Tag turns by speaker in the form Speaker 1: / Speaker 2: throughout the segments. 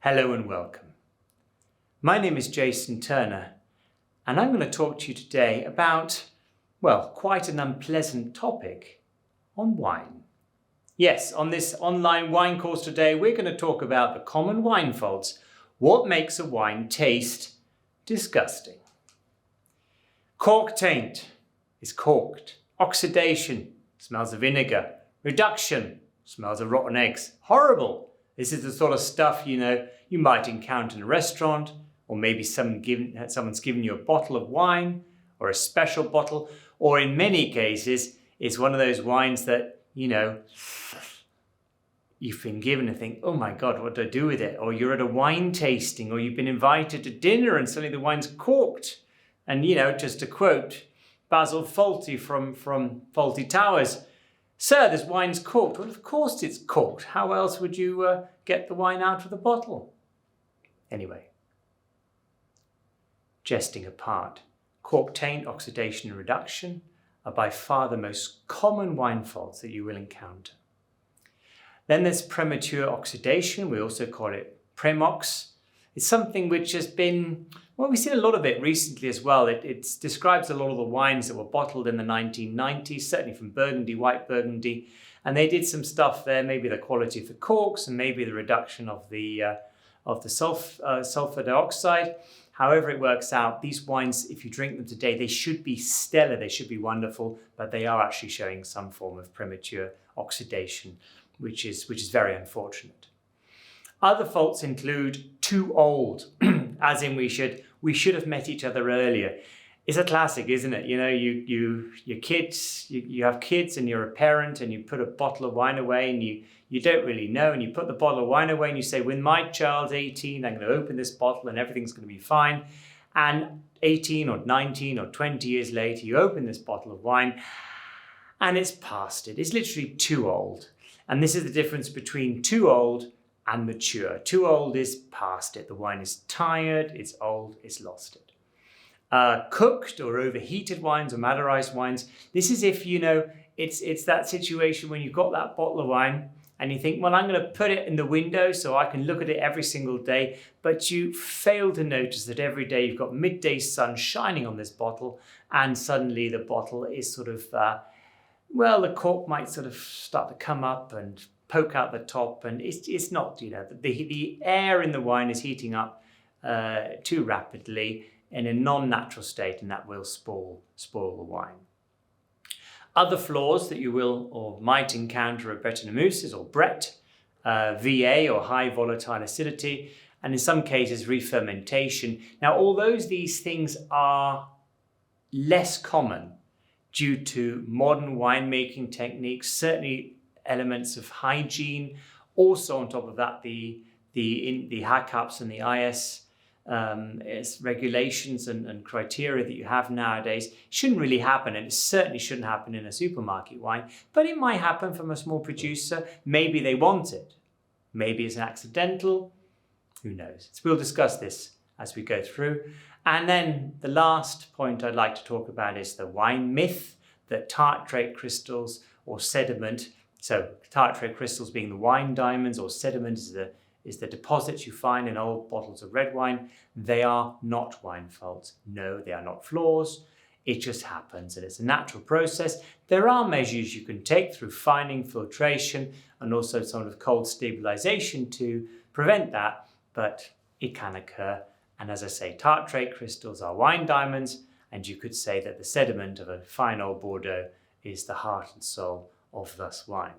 Speaker 1: Hello and welcome. My name is Jason Turner, and I'm going to talk to you today about, well, quite an unpleasant topic on wine. Yes, on this online wine course today, we're going to talk about the common wine faults. What makes a wine taste disgusting? Cork taint is corked. Oxidation smells of vinegar. Reduction smells of rotten eggs. Horrible. This is the sort of stuff, you might encounter in a restaurant, or maybe someone's given you a bottle of wine or a special bottle, or in many cases, it's one of those wines that, you've been given and think, oh my God, what do I do with it? Or you're at a wine tasting, or you've been invited to dinner and suddenly the wine's corked. And, just to quote Basil Fawlty from Fawlty Towers, "Sir, this wine's corked." Well, of course it's corked. How else would you get the wine out of the bottle? Anyway, jesting apart, cork taint, oxidation and reduction are by far the most common wine faults that you will encounter. Then there's premature oxidation. We also call it Premox. It's something which has been, well, we've seen a lot of it recently as well. It describes a lot of the wines that were bottled in the 1990s, certainly from Burgundy, white Burgundy. And they did some stuff there, maybe the quality of the corks and maybe the reduction of the sulfur dioxide. However it works out, these wines, if you drink them today, they should be stellar, they should be wonderful, but they are actually showing some form of premature oxidation, which is very unfortunate. Other faults include too old, as in we should have met each other earlier. It's a classic, isn't it? Your kids, you have kids and you're a parent and you put a bottle of wine away and you don't really know, and you put the bottle of wine away and you say, when my child's 18, I'm going to open this bottle and everything's going to be fine. And 18 or 19 or 20 years later, you open this bottle of wine and it's past it. It's literally too old. And this is the difference between too old and mature. Too old is past it. The wine is tired, it's old, it's lost it. Cooked or overheated wines or maderized wines, this is if, it's that situation when you've got that bottle of wine and you think, well, I'm going to put it in the window so I can look at it every single day, but you fail to notice that every day you've got midday sun shining on this bottle and suddenly the bottle is sort of, the cork might sort of start to come up and poke out the top, and it's not, the air in the wine is heating up too rapidly in a non-natural state, and that will spoil the wine. Other flaws that you will or might encounter are Brettanomyces or Brett, VA or high volatile acidity, and in some cases Refermentation. Now, although these things are less common due to modern winemaking techniques, certainly elements of hygiene, also on top of that the HACCPs and the IS regulations and criteria that you have nowadays shouldn't really happen, and it certainly shouldn't happen in a supermarket wine, but it might happen from a small producer. Maybe they want it, maybe it's an accidental, who knows. So we'll discuss this as we go through. And then the last point I'd like to talk about is the wine myth that tartrate crystals or sediment, so tartrate crystals being the wine diamonds, or sediment is the deposits you find in old bottles of red wine. They are not wine faults. No, they are not flaws. It just happens, and it's a natural process. There are measures you can take through fining, filtration, and also sort of cold stabilization to prevent that, but it can occur. And as I say, tartrate crystals are wine diamonds, and you could say that the sediment of a fine old Bordeaux is the heart and soul of this wine.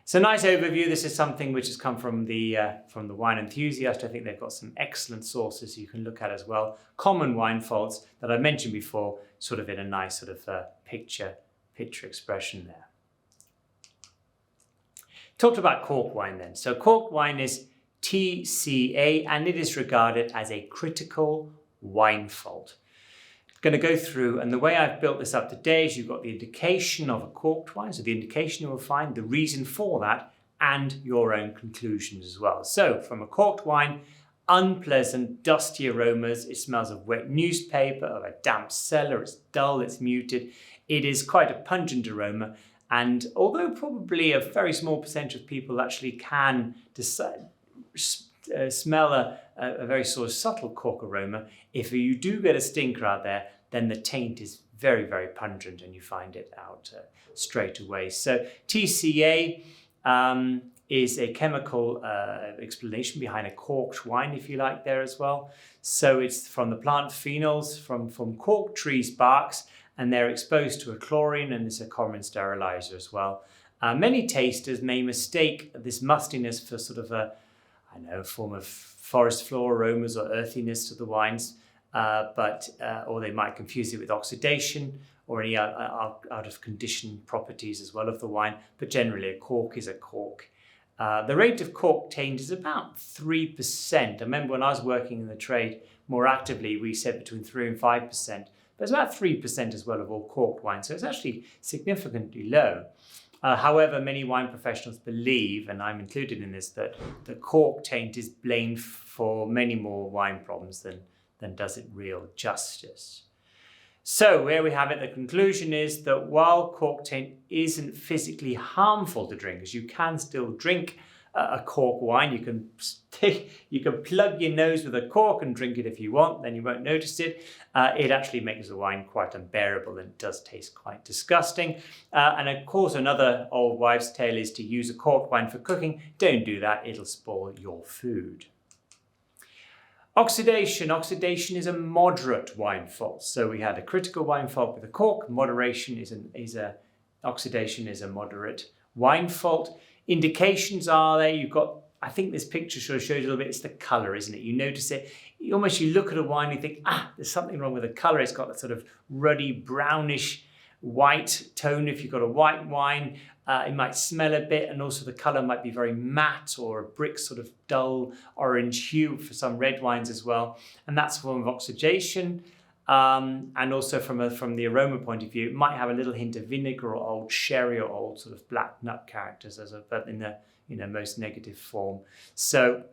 Speaker 1: So nice overview. This is something which has come from the Wine Enthusiast. I think they've got some excellent sources you can look at as well. Common wine faults that I mentioned before, sort of in a nice sort of picture expression there. Talked about cork wine then. So cork wine is TCA, and it is regarded as a critical wine fault. Going to go through, and the way I've built this up today is you've got the indication of a corked wine, so the indication you will find, the reason for that, and your own conclusions as well. So from a corked wine, unpleasant, dusty aromas. It smells of wet newspaper, of a damp cellar. It's dull, it's muted. It is quite a pungent aroma. And although probably a very small percentage of people actually can decide, smell a very sort of subtle cork aroma. If you do get a stinker out there, then the taint is very, very pungent and you find it out straight away. So TCA is a chemical explanation behind a corked wine, if you like, there as well. So it's from the plant phenols from cork trees' barks, and they're exposed to a chlorine, and it's a common sterilizer as well. Many tasters may mistake this mustiness for sort of a form of forest floor aromas or earthiness to the wines, or they might confuse it with oxidation or any out of condition properties as well of the wine. But generally, a cork is a cork. The rate of cork taint is about 3%. I remember when I was working in the trade more actively, we said between 3 and 5%, but it's about 3% as well of all corked wine. So it's actually significantly low. However, many wine professionals believe, and I'm included in this, that the cork taint is blamed for many more wine problems than does it real justice. So where we have it, the conclusion is that while cork taint isn't physically harmful to drinkers, you can still drink a cork wine. You can plug your nose with a cork and drink it if you want, then you won't notice it. It actually makes the wine quite unbearable and it does taste quite disgusting. And of course, another old wives' tale is to use a cork wine for cooking. Don't do that, it'll spoil your food. Oxidation. Oxidation is a moderate wine fault. So we had a critical wine fault with a cork. Oxidation is a moderate wine fault. Indications are there. You've got, I think this picture sort of shows you a little bit, it's the colour, isn't it? You notice it, you look at a wine and you think, there's something wrong with the colour. It's got a sort of ruddy, brownish, white tone. If you've got a white wine, it might smell a bit, and also the colour might be very matte or a brick sort of dull orange hue for some red wines as well. And that's a form of oxidation. And also from the aroma point of view, it might have a little hint of vinegar or old sherry or old sort of black nut characters, but in the most negative form. So,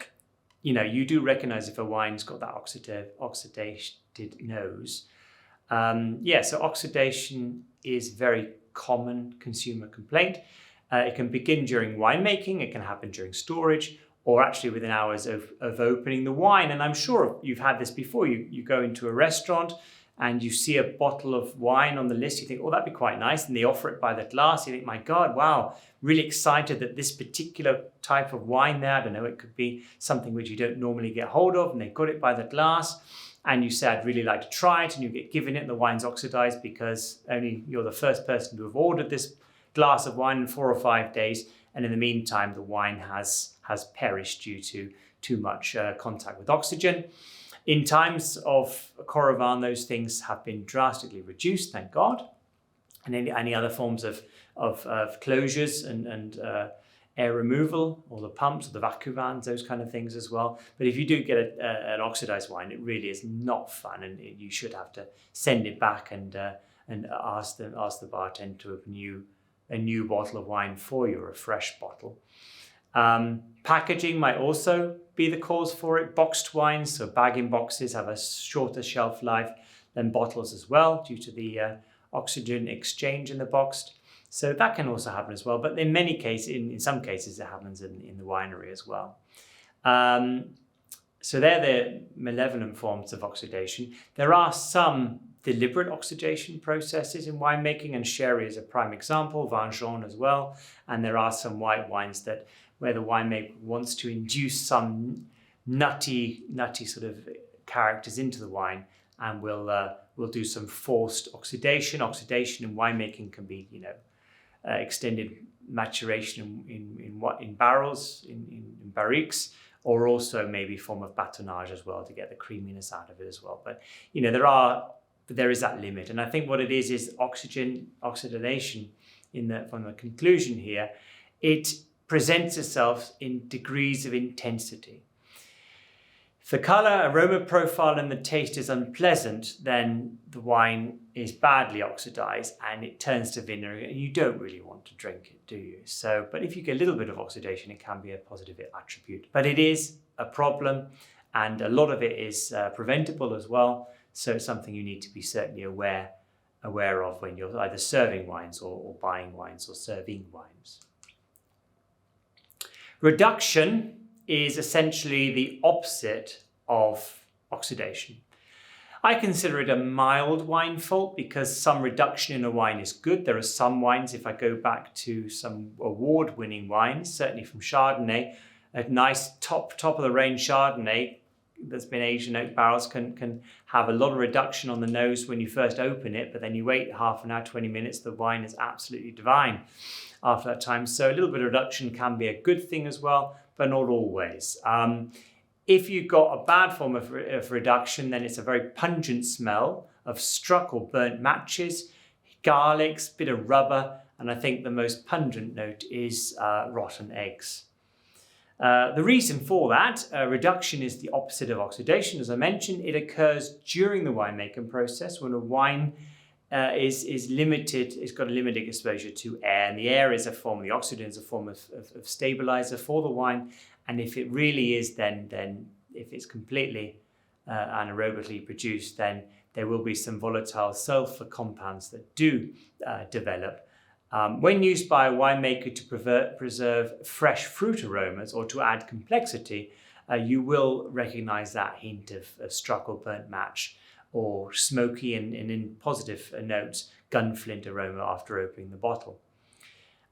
Speaker 1: you do recognize if a wine's got that oxidated nose. So oxidation is very common consumer complaint. It can begin during winemaking, it can happen during storage, or actually within hours of opening the wine. And I'm sure you've had this before. You go into a restaurant and you see a bottle of wine on the list. You think, that'd be quite nice. And they offer it by the glass. You think, my God, wow, really excited that this particular type of wine there, I don't know, it could be something which you don't normally get hold of, and they've got it by the glass. And you say, I'd really like to try it, and you get given it, and the wine's oxidized because only you're the first person to have ordered this glass of wine in 4 or 5 days. And in the meantime, the wine has perished due to too much contact with oxygen. In times of Coravin, those things have been drastically reduced, thank God. And any other forms of closures and air removal, or the pumps, or the vacuums, those kind of things as well. But if you do get an oxidized wine, it really is not fun, and you should have to send it back and ask the bartender to open a new bottle of wine for you, or a fresh bottle. Packaging might also be the cause for it. Boxed wines, so bag-in boxes, have a shorter shelf life than bottles as well, due to the oxygen exchange in the boxed. So that can also happen as well. But in many cases, in some cases, it happens in the winery as well. So they're the malevolent forms of oxidation. There are some deliberate oxidation processes in winemaking, and sherry is a prime example, vin jaune as well. And there are some white wines where the winemaker wants to induce some nutty sort of characters into the wine, and will do some forced oxidation. Oxidation in winemaking can be, extended maturation in barrels, in barriques, or also maybe a form of batonnage as well to get the creaminess out of it as well. But there is that limit, and I think what it is oxidation. From the conclusion here, it presents itself in degrees of intensity. If the color, aroma profile, and the taste is unpleasant, then the wine is badly oxidized and it turns to vinegar, and you don't really want to drink it, do you? But if you get a little bit of oxidation, it can be a positive attribute. But it is a problem, and a lot of it is preventable as well. So it's something you need to be certainly aware of when you're either serving wines or buying wines or serving wines. Reduction is essentially the opposite of oxidation. I consider it a mild wine fault because some reduction in a wine is good. There are some wines, if I go back to some award-winning wines, certainly from Chardonnay, a nice top of the range Chardonnay that's been aged in oak barrels can have a lot of reduction on the nose when you first open it, but then you wait half an hour, 20 minutes, the wine is absolutely divine after that time. So a little bit of reduction can be a good thing as well, but not always. If you've got a bad form of reduction, then it's a very pungent smell of struck or burnt matches, garlics, bit of rubber, and I think the most pungent note is rotten eggs. The reason for that, reduction is the opposite of oxidation. As I mentioned, it occurs during the winemaking process when a wine is limited, it's got a limited exposure to air, and the air is a form, the oxidant is a form of stabilizer for the wine. And if it really is, then if it's completely anaerobically produced, then there will be some volatile sulfur compounds that do develop. When used by a winemaker to preserve fresh fruit aromas or to add complexity, you will recognize that hint of struck or burnt match, or smoky and in positive notes, gunflint aroma after opening the bottle.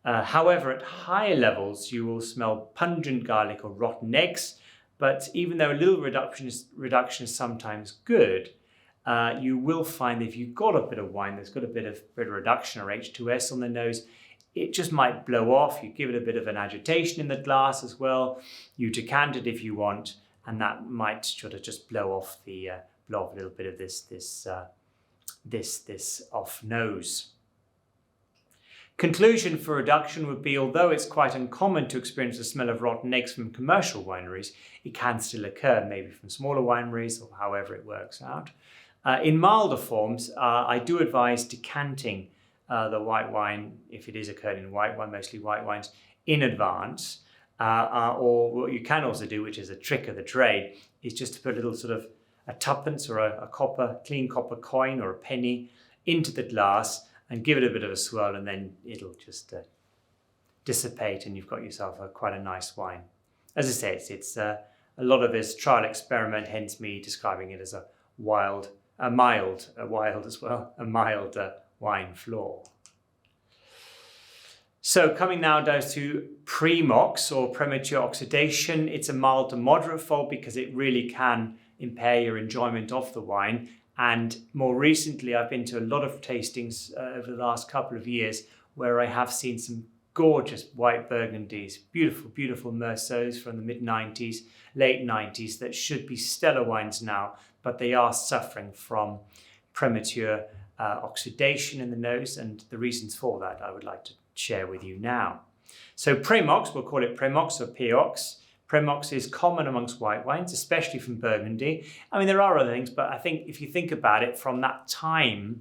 Speaker 1: However, at higher levels, you will smell pungent garlic or rotten eggs, but even though a little reduction is sometimes good, you will find that if you've got a bit of wine that's got a bit of reduction or H2S on the nose, it just might blow off. You give it a bit of an agitation in the glass as well. You decant it if you want, and that might sort of just blow off a little bit of this off nose. Conclusion for reduction would be, although it's quite uncommon to experience the smell of rotten eggs from commercial wineries, it can still occur, maybe from smaller wineries or however it works out. In milder forms, I do advise decanting the white wine, if it is occurring in white wine, mostly white wines, in advance. Or what you can also do, which is a trick of the trade, is just to put a little sort of a tuppence or a clean copper coin or a penny into the glass and give it a bit of a swirl, and then it'll just dissipate and you've got yourself quite a nice wine. As I say, it's a lot of this trial experiment, hence me describing it as a mild wine floor. So coming now down to Premox or premature oxidation, it's a mild to moderate fault because it really can impair your enjoyment of the wine. And more recently, I've been to a lot of tastings over the last couple of years where I have seen some gorgeous white Burgundies, beautiful, beautiful Meursaults from the mid-90s, late 90s that should be stellar wines now, but they are suffering from premature oxidation in the nose, and the reasons for that I would like to share with you now. So Premox, we'll call it Premox or Peox. Premox is common amongst white wines, especially from Burgundy. I mean, there are other things, but I think if you think about it, from that time,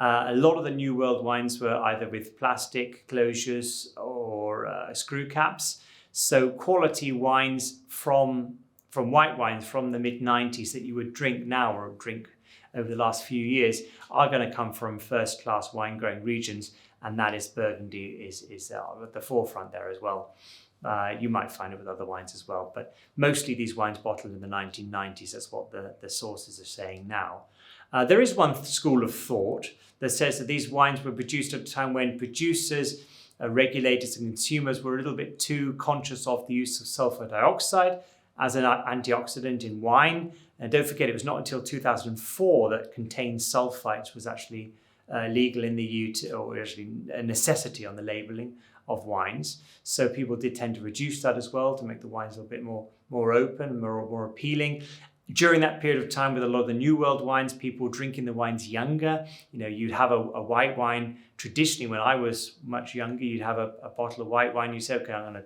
Speaker 1: a lot of the New World wines were either with plastic closures or screw caps. So quality wines from white wines from the mid-90s that you would drink now or drink over the last few years are going to come from first-class wine-growing regions, and that is Burgundy is at the forefront there as well. You might find it with other wines as well, but mostly these wines bottled in the 1990s. That's what the sources are saying now. There is one school of thought that says that these wines were produced at a time when producers, regulators and consumers were a little bit too conscious of the use of sulfur dioxide as an antioxidant in wine. And don't forget, it was not until 2004 that contained sulfites was actually legal in the EU, or actually a necessity on the labelling of wines. So people did tend to reduce that as well to make the wines a little bit more open, more appealing. During that period of time, with a lot of the New World wines, people were drinking the wines younger. You know, you'd have a white wine. Traditionally, when I was much younger, you'd have a bottle of white wine. You say, okay, I'm going to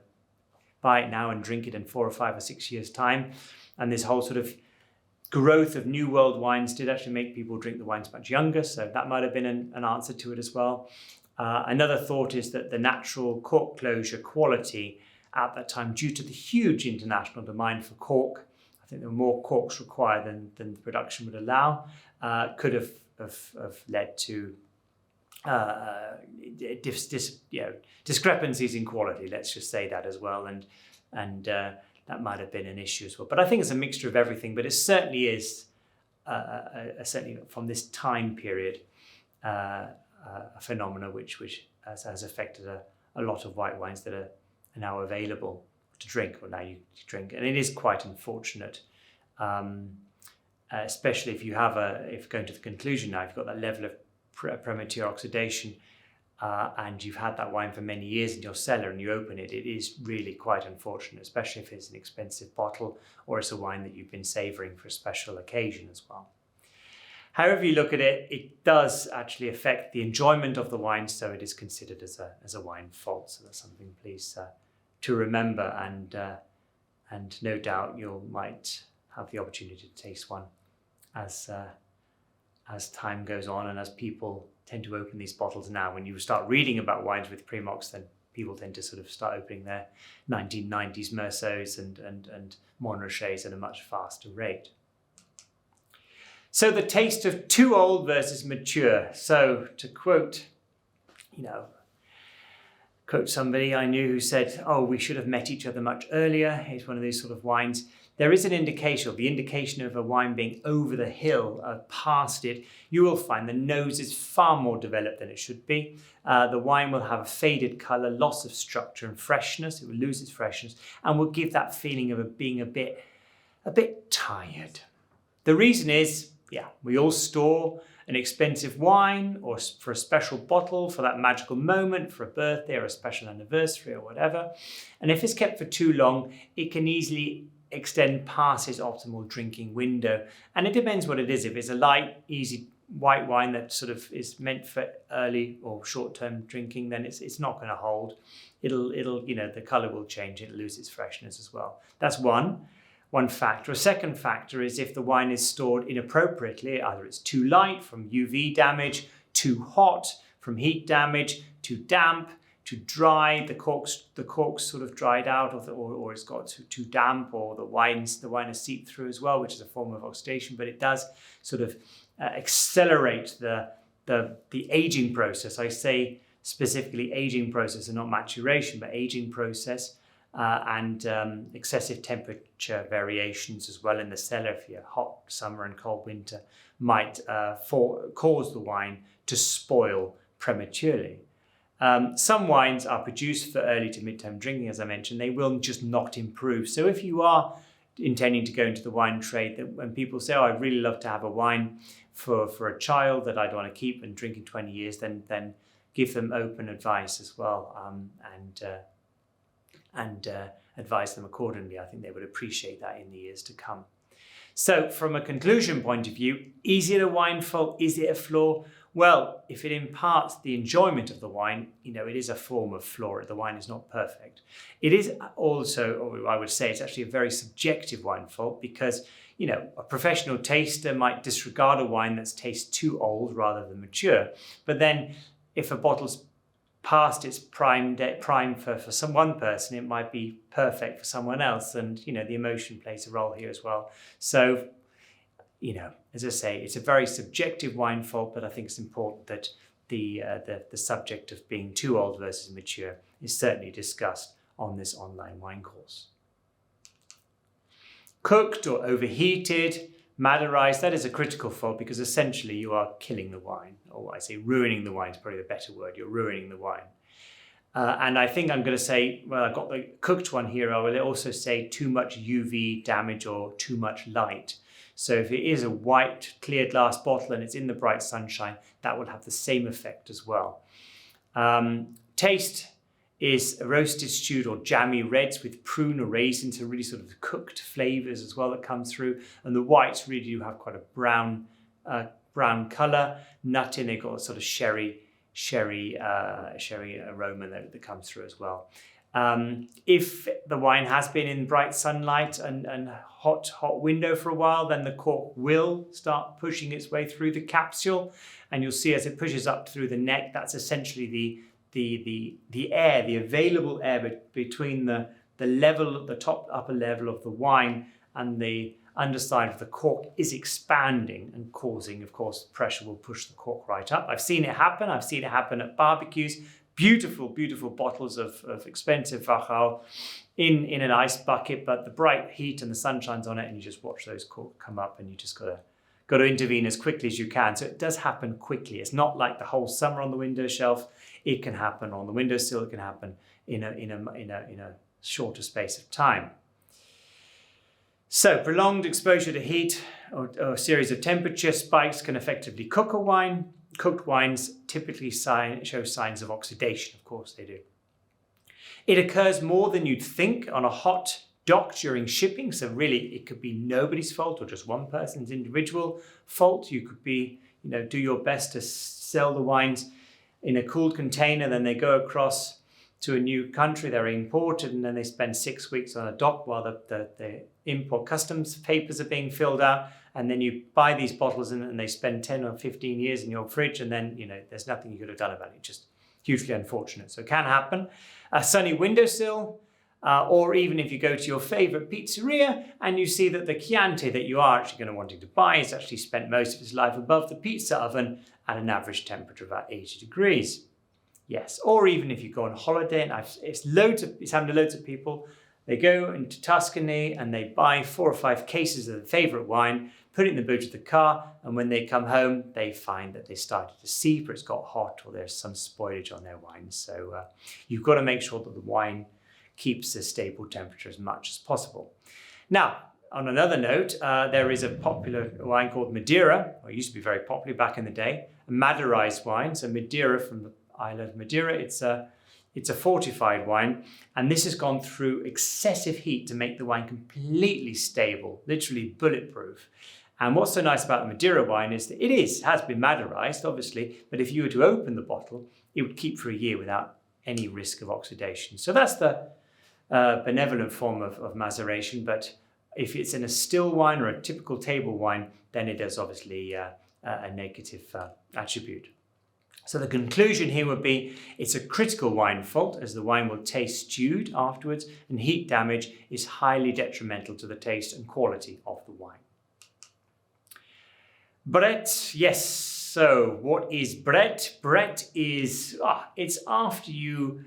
Speaker 1: buy it now and drink it in 4 or 5 or 6 years' time. And this whole sort of growth of New World wines did actually make people drink the wines much younger. So that might have been an answer to it as well. Another thought is that the natural cork closure quality at that time, due to the huge international demand for cork, I think there were more corks required than the production would allow, could have led to discrepancies in quality. Let's just say that as well, and that might have been an issue as well. But I think it's a mixture of everything, but it certainly is, certainly from this time period, a phenomena which has affected a lot of white wines that are now available to drink, or now you drink. And it is quite unfortunate, especially if if going to the conclusion now, you've got that level of premature oxidation, and you've had that wine for many years in your cellar and you open it, it is really quite unfortunate, especially if it's an expensive bottle or it's a wine that you've been savouring for a special occasion as well. However you look at it, it does actually affect the enjoyment of the wine, so it is considered as a wine fault. So that's something, please, to remember, and no doubt you might have the opportunity to taste one as time goes on, and as people tend to open these bottles now. When you start reading about wines with Premox, then people tend to sort of start opening their 1990s Meursaults and Montrachets at a much faster rate. So the taste of too old versus mature. So to quote somebody I knew who said, "Oh, we should have met each other much earlier." It's one of these sort of wines. There is an indication, or the indication of a wine being over the hill, past it. You will find the nose is far more developed than it should be. The wine will have a faded colour, loss of structure and freshness. It will lose its freshness and will give that feeling of it being a bit tired. The reason is, we all store an expensive wine or for a special bottle for that magical moment, for a birthday or a special anniversary or whatever. And if it's kept for too long, it can easily extend past its optimal drinking window. And it depends what it is. If it's a light, easy white wine that sort of is meant for early or short-term drinking, then it's not going to hold. It'll the color will change. It'll lose its freshness as well. That's one factor. A second factor is if the wine is stored inappropriately, either it's too light from UV damage, too hot from heat damage, too damp, too dry, the cork's sort of dried out, or it's got too damp, or the wine has seeped through as well, which is a form of oxidation, but it does sort of accelerate the aging process. I say specifically aging process and not maturation, but aging process, and excessive temperature variations as well in the cellar, if you're hot summer and cold winter, might cause the wine to spoil prematurely. Some wines are produced for early to mid-term drinking, as I mentioned. They will just not improve. So if you are intending to go into the wine trade, that when people say, "Oh, I'd really love to have a wine for a child that I'd want to keep and drink in 20 years, then give them open advice as well, and advise them accordingly. I think they would appreciate that in the years to come. So from a conclusion point of view, is it a wine fault? Is it a flaw? Well, if it imparts the enjoyment of the wine, it is a form of flaw. The wine is not perfect. It is also, or I would say it's actually a very subjective wine fault, because, a professional taster might disregard a wine that's tastes too old rather than mature. But then if a bottle's past its prime for one person, it might be perfect for someone else. And, the emotion plays a role here as well. So, as I say, it's a very subjective wine fault, but I think it's important that the subject of being too old versus mature is certainly discussed on this online wine course. Cooked or overheated, maderized, that is a critical fault, because essentially you are killing the wine, or I say ruining the wine is probably the better word. You're ruining the wine. And I think I'm going to say, well, I've got the cooked one here. I will also say too much UV damage or too much light. So if it is a white clear glass bottle and it's in the bright sunshine, that will have the same effect as well. Taste is roasted, stewed or jammy reds with prune or raisins, so really sort of cooked flavors as well that come through. And the whites really do have quite a brown color. Nutty, they've got a sort of sherry aroma that comes through as well. If the wine has been in bright sunlight and hot window for a while, then the cork will start pushing its way through the capsule, and you'll see as it pushes up through the neck, that's essentially the air, the available air between the level, the upper level of the wine and the underside of the cork is expanding and causing, of course, pressure will push the cork right up. I've seen it happen. I've seen it happen at barbecues. Beautiful, beautiful bottles of expensive volatile, in an ice bucket, but the bright heat and the sun shines on it, and you just watch those cork come up, and you just got to intervene as quickly as you can. So it does happen quickly. It's not like the whole summer on the window shelf. It can happen on the windowsill. It can happen in a shorter space of time. So prolonged exposure to heat or a series of temperature spikes can effectively cook a wine. Cooked wines typically show signs of oxidation. Of course they do. It occurs more than you'd think on a hot dock during shipping. So really it could be nobody's fault or just one person's individual fault. You could be, do your best to sell the wines in a cooled container, then they go across to a new country, they're imported, and then they spend 6 weeks on a dock while the import customs papers are being filled out, and then you buy these bottles and they spend 10 or 15 years in your fridge, and then there's nothing you could have done about it. Just hugely unfortunate. So it can happen. A sunny windowsill, or even if you go to your favorite pizzeria and you see that the Chianti that you are actually going to wanting to buy has actually spent most of its life above the pizza oven at an average temperature of about 80 degrees. Yes, or even if you go on holiday, and it's happened to loads of people. They go into Tuscany and they buy 4 or 5 cases of their favorite wine, put it in the boot of the car, and when they come home, they find that they started to seep, or it's got hot, or there's some spoilage on their wine. So you've got to make sure that the wine keeps a stable temperature as much as possible. Now, on another note, there is a popular wine called Madeira, or it used to be very popular back in the day, a maderized wine. So Madeira, from the island of Madeira, it's a fortified wine, and this has gone through excessive heat to make the wine completely stable, literally bulletproof. And what's so nice about the Madeira wine is that it has been maderized, obviously, but if you were to open the bottle, it would keep for a year without any risk of oxidation. So that's the benevolent form of maceration, but if it's in a still wine or a typical table wine, then it is obviously a negative attribute. So the conclusion here would be it's a critical wine fault, as the wine will taste stewed afterwards, and heat damage is highly detrimental to the taste and quality of the wine. Brett, yes. So what is Brett? Brett is, it's after you're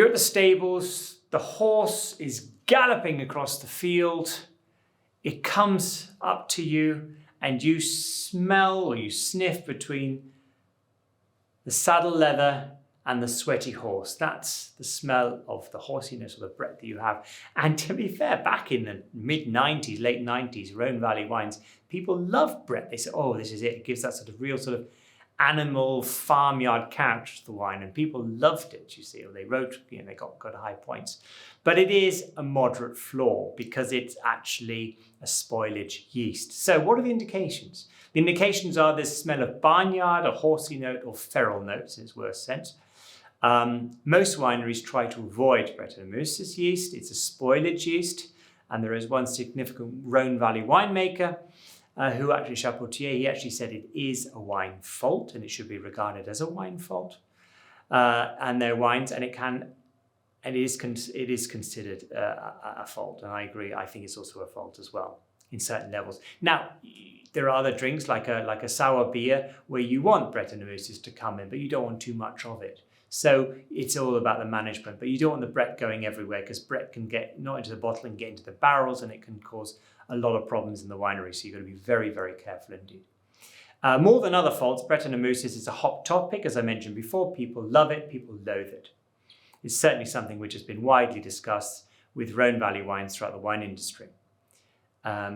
Speaker 1: at the stables, the horse is galloping across the field, it comes up to you, and you smell or you sniff between the saddle leather and the sweaty horse. That's the smell of the horsiness or the Brett that you have. And to be fair, back in the mid-90s, late 90s, Rhone Valley wines, people loved Brett. They said, oh, this is it. It gives that sort of real sort of animal farmyard character to the wine, and people loved it, you see, or they wrote, they got high points. But it is a moderate flaw because it's actually a spoilage yeast. So what are the indications? The indications are this smell of barnyard, a horsey note, or feral notes in its worst sense. Most wineries try to avoid Brettanomyces yeast. It's a spoilage yeast, and there is one significant Rhone Valley winemaker who actually, Chapoutier, he actually said it is a wine fault, and it should be regarded as a wine fault. And their wines, and it is considered a fault, and I agree. I think it's also a fault as well in certain levels. Now, there are other drinks like a sour beer where you want Brettanomyces to come in, but you don't want too much of it. So it's all about the management, but you don't want the Brett going everywhere, because Brett can get not into the bottle and get into the barrels, and it can cause a lot of problems in the winery. So you've got to be very, very careful indeed. More than other faults, Brettanomyces is a hot topic. As I mentioned before, people love it, people loathe it. It's certainly something which has been widely discussed with Rhone Valley wines throughout the wine industry.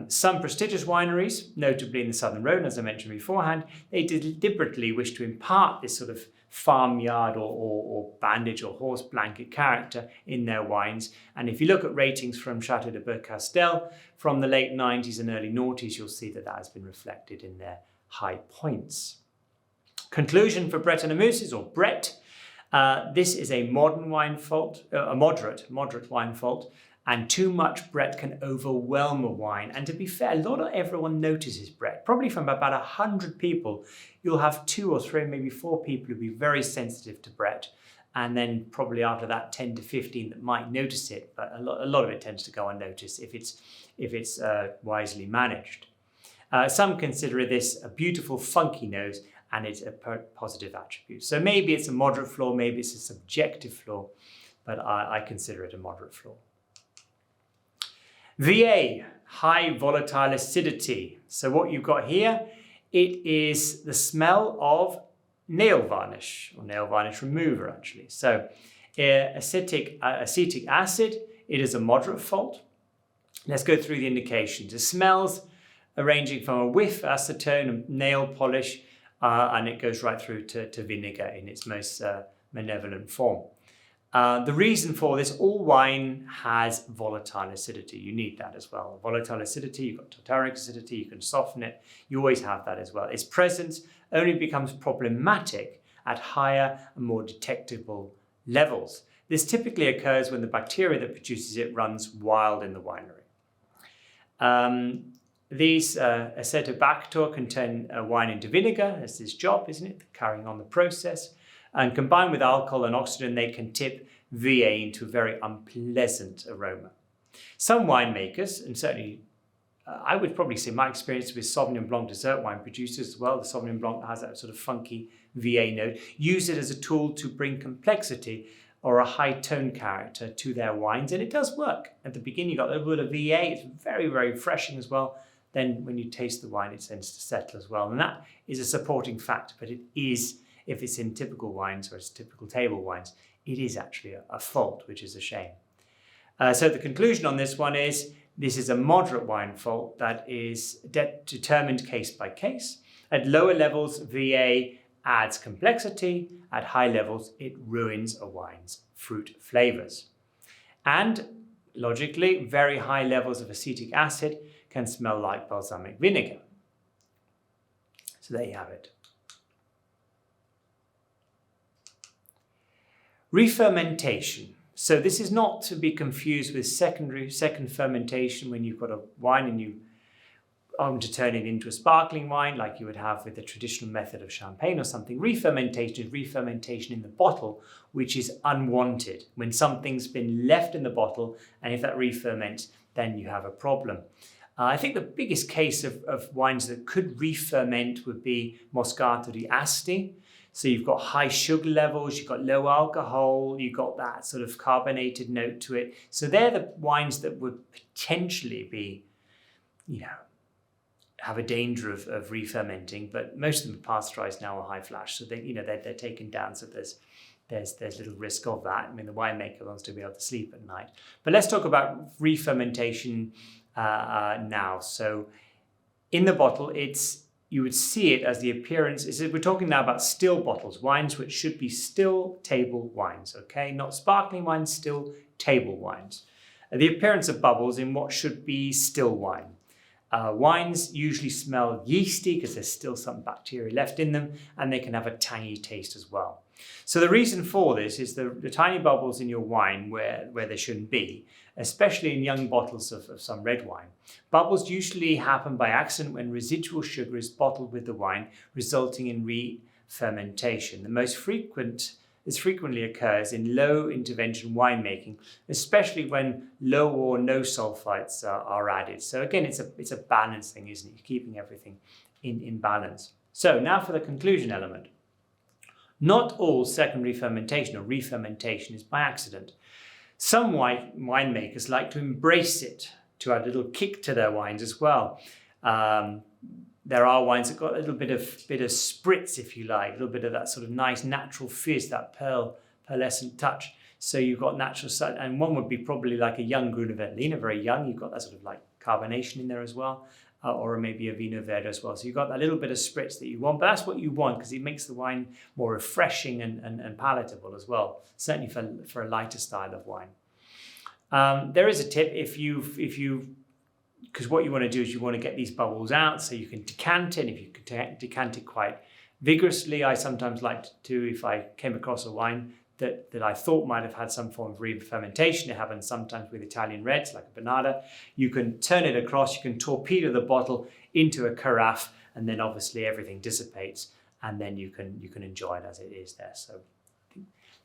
Speaker 1: Some prestigious wineries, notably in the Southern Rhone, as I mentioned beforehand, they deliberately wish to impart this sort of farmyard or bandage or horse blanket character in their wines. And if you look at ratings from Chateau de Beaucastel from the late 90s and early noughties, you'll see that has been reflected in their high points. Conclusion for Brettanomyces, or Brett. This is a modern wine fault, a moderate wine fault, and too much Brett can overwhelm a wine. And to be fair, not everyone notices Brett. Probably from about 100 people, you'll have 2 or 3, maybe 4 people who'll be very sensitive to Brett. And then probably after that, 10 to 15 that might notice it, but a lot of it tends to go unnoticed if it's wisely managed. Some consider this a beautiful, funky nose, and it's a positive attribute. So maybe it's a moderate flaw, maybe it's a subjective flaw, but I consider it a moderate flaw. VA, high volatile acidity. So what you've got here, it is the smell of nail varnish, or nail varnish remover actually. So acetic acid, it is a moderate fault. Let's go through the indications. It smells ranging from a whiff, acetone, nail polish, and it goes right through to vinegar in its most malevolent form. The reason for this, all wine has volatile acidity. You need that as well. Volatile acidity, you've got tartaric acidity, you can soften it. You always have that as well. Its presence only becomes problematic at higher and more detectable levels. This typically occurs when the bacteria that produces it runs wild in the winery. These acetobacter can turn wine into vinegar. That's its job, isn't it? Carrying on the process. And combined with alcohol and oxygen, they can tip VA into a very unpleasant aroma. Some winemakers, and certainly I would probably say my experience with Sauvignon Blanc dessert wine producers as well, the Sauvignon Blanc has that sort of funky VA note, use it as a tool to bring complexity or a high tone character to their wines, and it does work. At the beginning, you've got a little bit of VA, it's very, very refreshing as well. Then when you taste the wine, it tends to settle as well. And that is a supporting factor, but it is, if it's in typical wines or it's typical table wines, it is actually a fault, which is a shame. So the conclusion on this one is, this is a moderate wine fault that is determined case by case. At lower levels, VA adds complexity. At high levels, it ruins a wine's fruit flavors. And logically, very high levels of acetic acid can smell like balsamic vinegar. So there you have it. Refermentation. So this is not to be confused with second fermentation, when you've got a wine and you to turn it into a sparkling wine like you would have with the traditional method of champagne or something. Refermentation is refermentation in the bottle, which is unwanted. When something's been left in the bottle, and if that re-ferments, then you have a problem. I think the biggest case of wines that could re-ferment would be Moscato di Asti. So you've got high sugar levels, you've got low alcohol, you've got that sort of carbonated note to it. So they're the wines that would potentially be, have a danger of re-fermenting, but most of them are pasteurized now or high flash, so they're taken down. So there's little risk of that. I mean, the winemaker wants to be able to sleep at night. But let's talk about re-fermentation now. So in the bottle, you would see it as the appearance. We're talking now about still bottles, wines which should be still table wines, okay? Not sparkling wines, still table wines. The appearance of bubbles in what should be still wine. Wines usually smell yeasty because there's still some bacteria left in them, and they can have a tangy taste as well. So the reason for this is the tiny bubbles in your wine where they shouldn't be, especially in young bottles of some red wine. Bubbles usually happen by accident when residual sugar is bottled with the wine, resulting in re-fermentation. This frequently occurs in low intervention winemaking, especially when low or no sulfites are added. So again, it's a balance thing, isn't it? You're keeping everything in balance. So now for the conclusion element. Not all secondary fermentation or re-fermentation is by accident. Some winemakers like to embrace it, to add a little kick to their wines as well. There are wines that got a little bit of spritz, if you like, a little bit of that sort of nice natural fizz, that pearlescent touch. So you've got natural, and one would be probably like a young Gruner Veltliner, very young. You've got that sort of like carbonation in there as well, or maybe a Vino Verde as well. So you've got that little bit of spritz that you want, but that's what you want because it makes the wine more refreshing and palatable as well, certainly for a lighter style of wine. There is a tip because what you want to do is you want to get these bubbles out so you can decant it. And if you can decant it quite vigorously, I sometimes like to, if I came across a wine that I thought might have had some form of re-fermentation. It happens sometimes with Italian reds, like a Bernarda. You can turn it across, you can torpedo the bottle into a carafe, and then obviously everything dissipates, and then you can enjoy it as it is there. So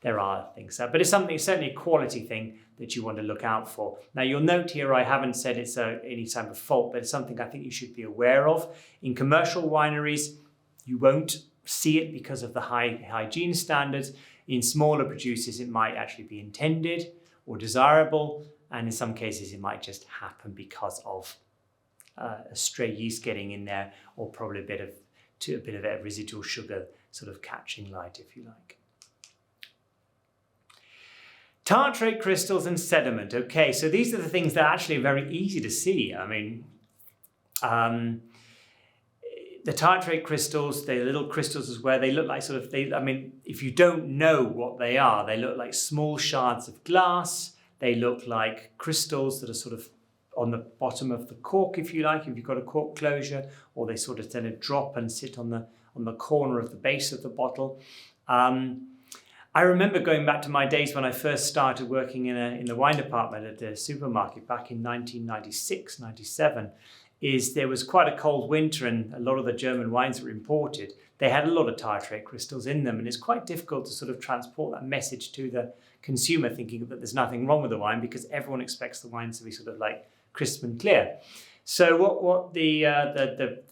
Speaker 1: there are things there, but it's certainly a quality thing that you want to look out for. Now you'll note here, I haven't said it's any type of fault, but it's something I think you should be aware of. In commercial wineries, you won't see it because of the high hygiene standards. In smaller producers, it might actually be intended or desirable, and in some cases, it might just happen because of a stray yeast getting in there, or probably a bit of a residual sugar sort of catching light, if you like. Tartrate crystals and sediment. Okay, so these are the things that are actually very easy to see. I mean, the tartrate crystals, they're little crystals as well. They look like if you don't know what they are, they look like small shards of glass. They look like crystals that are sort of on the bottom of the cork, if you like, if you've got a cork closure, or they sort of tend to drop and sit on the corner of the base of the bottle. I remember going back to my days when I first started working in the wine department at the supermarket back in 1996, 97, is there was quite a cold winter and a lot of the German wines that were imported, they had a lot of tartrate crystals in them, and it's quite difficult to sort of transport that message to the consumer thinking that there's nothing wrong with the wine, because everyone expects the wines to be sort of like crisp and clear. So what the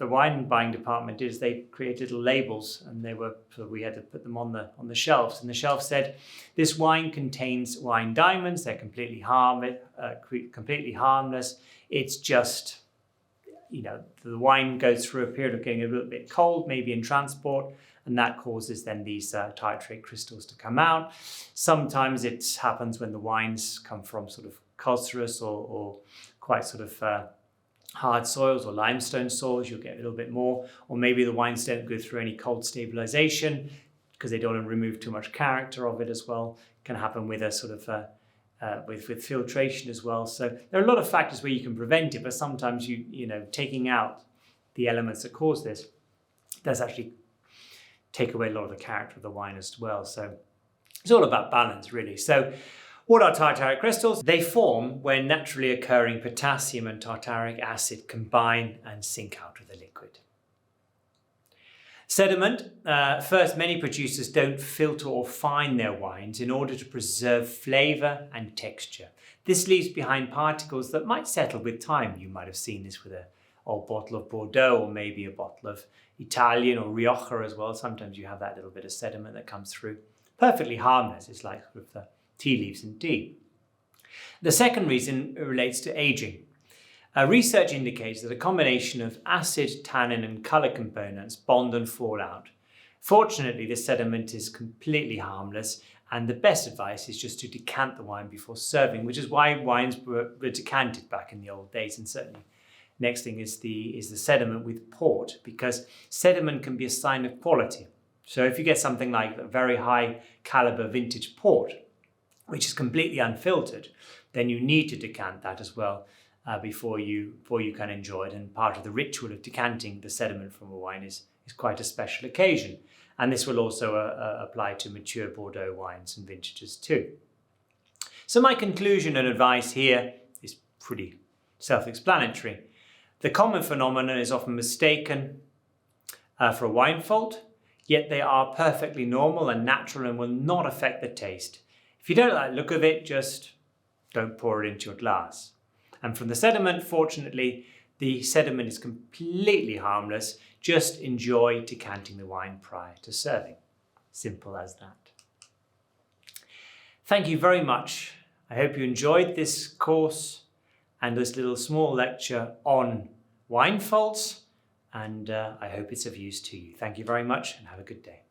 Speaker 1: wine buying department did is they created little labels, and we had to put them on the shelves. And the shelf said, "This wine contains wine diamonds. They're completely harmless. It's just, the wine goes through a period of getting a little bit cold, maybe in transport, and that causes then these tartrate crystals to come out. Sometimes it happens when the wines come from sort of calcareous or quite sort of hard soils or limestone soils, you'll get a little bit more, or maybe the wines don't go through any cold stabilization because they don't want to remove too much character of it as well. It can happen with a sort of with filtration as well. So there are a lot of factors where you can prevent it, but sometimes taking out the elements that cause this does actually take away a lot of the character of the wine as well. So it's all about balance, really. So what are tartaric crystals? They form when naturally occurring potassium and tartaric acid combine and sink out of the liquid. Sediment. First, many producers don't filter or fine their wines in order to preserve flavour and texture. This leaves behind particles that might settle with time. You might have seen this with an old bottle of Bordeaux, or maybe a bottle of Italian or Rioja as well. Sometimes you have that little bit of sediment that comes through. Perfectly harmless. It's like with the tea leaves in tea. The second reason relates to aging. Research indicates that a combination of acid, tannin and colour components bond and fall out. Fortunately, this sediment is completely harmless, and the best advice is just to decant the wine before serving, which is why wines were decanted back in the old days. And certainly next thing is the sediment with port, because sediment can be a sign of quality. So if you get something like a very high caliber vintage port, which is completely unfiltered, then you need to decant that as well before you can enjoy it. And part of the ritual of decanting the sediment from a wine is quite a special occasion. And this will also apply to mature Bordeaux wines and vintages too. So my conclusion and advice here is pretty self-explanatory. The common phenomenon is often mistaken for a wine fault, yet they are perfectly normal and natural and will not affect the taste. If you don't like the look of it, just don't pour it into your glass. And from the sediment, fortunately, the sediment is completely harmless. Just enjoy decanting the wine prior to serving. Simple as that. Thank you very much. I hope you enjoyed this course and this little small lecture on wine faults, and I hope it's of use to you. Thank you very much and have a good day.